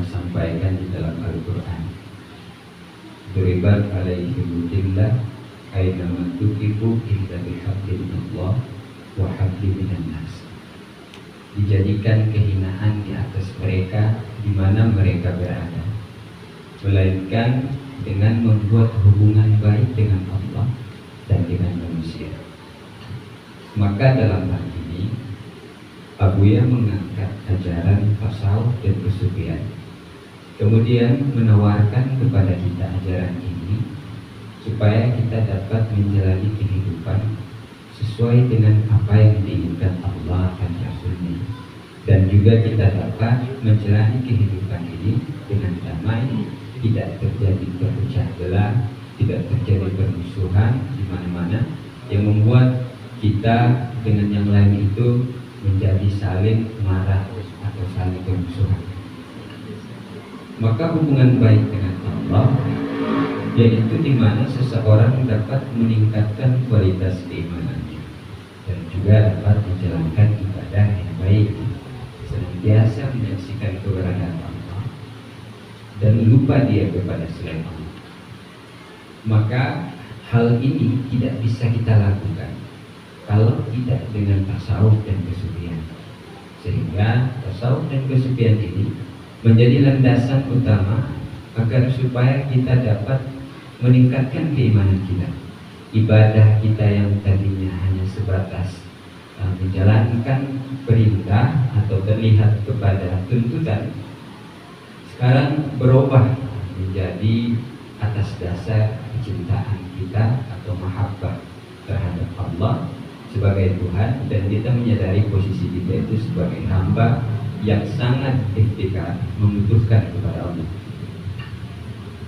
sampaikan di dalam Al-Quran. Duribat alaihim dhillah aynama tuqifu illa bihablillah wa hablum minan nas. Dijadikan kehinaan di atas mereka di mana mereka berada, melainkan dengan membuat hubungan baik dengan Allah dan dengan manusia. Maka dalam hal ini Abuya mengangkat ajaran tasawuf dan kesufian, kemudian menawarkan kepada kita ajaran ini supaya kita dapat menjalani kehidupan sesuai dengan apa yang diinginkan Allah dan Rasulnya, dan juga kita dapat menjalani kehidupan ini dengan damai, tidak terjadi perpecah belah, tidak terjadi permusuhan di mana-mana yang membuat kita dengan yang lain itu menjadi saling marah atau saling bermusuhan. Maka hubungan baik dengan Allah yaitu di mana seseorang dapat meningkatkan kualitas keimanannya dan juga dapat menjalankan ibadah yang baik, senantiasa menyaksikan keberadaan Allah dan lupa dia kepada selain Allah. Maka hal ini tidak bisa kita lakukan kalau tidak dengan tasawuf dan kesufian. Sehingga tasawuf dan kesufian ini menjadi landasan utama agar supaya kita dapat meningkatkan keimanan kita. Ibadah kita yang tadinya hanya sebatas menjalankan perintah atau terlihat kepada tuntutan, sekarang berubah menjadi atas dasar kecintaan kita atau mahabbah terhadap Allah sebagai Tuhan, dan kita menyadari posisi kita itu sebagai hamba yang sangat ikhtikar, membutuhkan kepada Allah.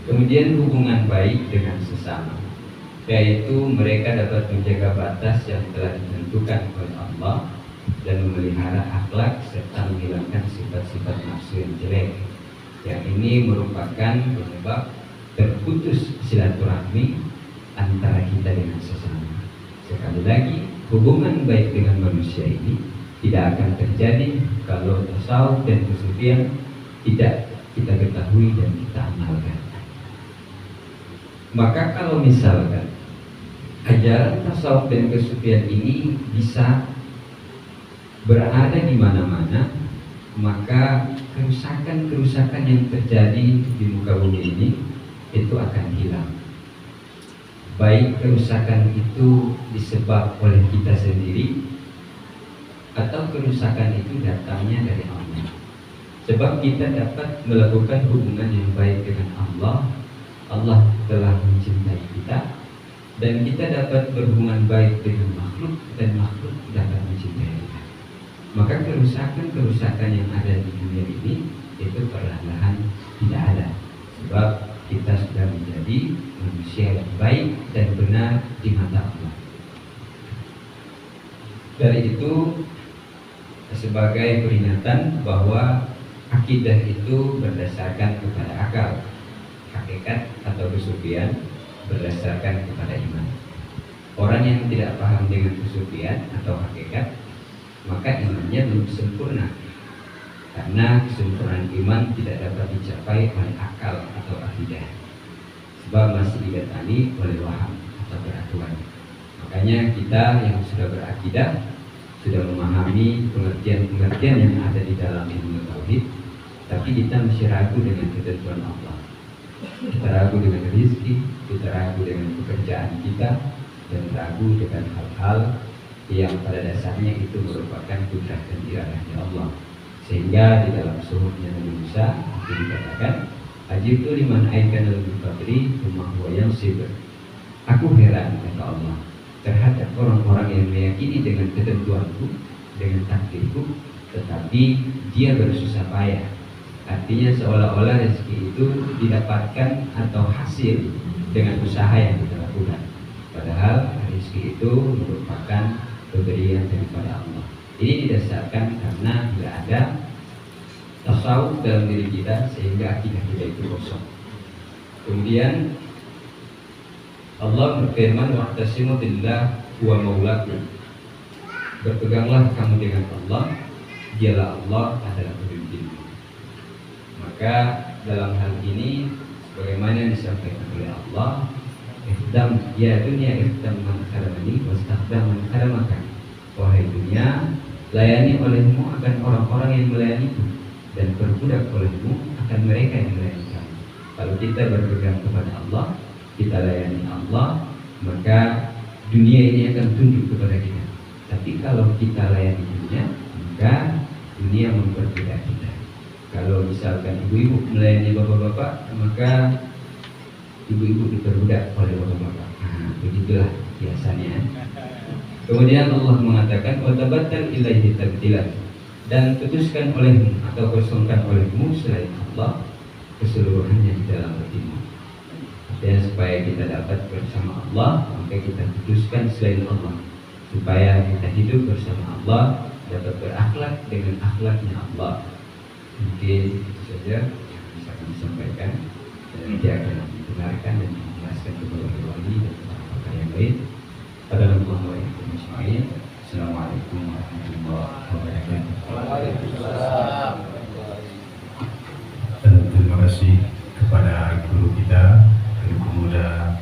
Kemudian hubungan baik dengan sesama, yaitu mereka dapat menjaga batas yang telah ditentukan oleh Allah dan memelihara akhlak serta menghilangkan sifat-sifat nafsu yang jelek. Yang ini merupakan penyebab terputus silaturahmi antara kita dengan sesama. Sekali lagi, hubungan baik dengan manusia ini tidak akan terjadi kalau tasawuf dan kesufian tidak kita ketahui dan kita amalkan. Maka kalau misalkan ajaran tasawuf dan kesufian ini bisa berada di mana-mana, maka kerusakan-kerusakan yang terjadi di muka bumi ini itu akan hilang. Baik kerusakan itu disebab oleh kita sendiri atau kerusakan itu datangnya dari Allah. Sebab kita dapat melakukan hubungan yang baik dengan Allah, Allah telah mencintai kita, dan kita dapat berhubungan baik dengan makhluk dan makhluk dapat mencintai kita. Maka kerusakan-kerusakan yang ada di dunia ini itu perlahan-lahan tidak ada, sebab kita sudah menjadi manusia yang baik dan benar di mata Allah. Dari itu, sebagai peringatan bahwa akidah itu berdasarkan kepada akal, hakikat atau kesufian berdasarkan kepada iman. Orang yang tidak paham dengan kesufian atau hakikat, maka imannya belum sempurna, karena kesempurnaan iman tidak dapat dicapai oleh akal atau akidah, sebab masih didatangi oleh waham atau peraturan. Makanya kita yang sudah berakidah, sudah memahami pengertian-pengertian yang ada di dalam ilmu tauhid, tapi kita masih ragu dengan ketentuan Allah. Kita ragu dengan rezeki, kita ragu dengan pekerjaan kita, dan ragu dengan hal-hal yang pada dasarnya itu merupakan kudrat dan iradahnya Allah. Sehingga di dalam suhufnya Nabi Musa itu dikatakan, ajibtu liman aikana al-fadri rumah yang sibir. Aku heran kata Allah terhadap orang-orang yang meyakini dengan ketentuanku, dengan takdirku, tetapi dia bersusah payah. Artinya seolah-olah rezeki itu didapatkan atau hasil dengan usaha yang kita lakukan, padahal rezeki itu merupakan pemberian daripada Allah. Ini didasarkan karena tidak ada tasawuf dalam diri kita, sehingga akidah kita itu kosong. Kemudian Allah berfirman, wa'tasimu billah huwa maulakum. Berpeganglah kamu dengan Allah, dialah Allah adalah pemimpinmu. Maka Maka dalam hal ini sebagaimana disampaikan oleh Allah, "Ihdam ya dunia ihdam man karamani wastaqdam man karamaka." Wahai dunia, layani olehmu akan orang-orang yang melayanimu, dan berbudak olehmu akan mereka yang melayani kamu. Kalau kita berpegang kepada Allah, kita layani Allah, maka dunia ini akan tunduk kepada kita. Tapi kalau kita layani dunia, maka dunia memperbudak kita. Kalau misalkan ibu-ibu melayani bapak-bapak, maka ibu-ibu diperbudak oleh bapak-bapak. Nah, begitulah biasanya. Kemudian Allah mengatakan, "Watabattal ilaihi tabtilan." Dan putuskan olehmu atau kosongkan olehmu selain Allah keseluruhannya di dalam hatimu. Dan supaya kita dapat bersama Allah, maka kita putuskan selain Allah. Supaya kita hidup bersama Allah, dapat berakhlak dengan akhlaknya Allah. Mungkin itu saja yang bisa kami sampaikan, dan nanti akan didengarkan dan dijelaskan kepada wali dan para yang lain. Assalamualaikum warahmatullahi wabarakatuh. Dan terima kasih kepada guru kita, Guru Pemuda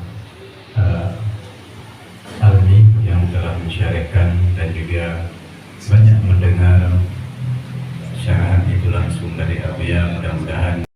Almi yang telah mensyarahkan dan juga banyak mendengar syarahan itu langsung dari Abuya. Mudah-mudahan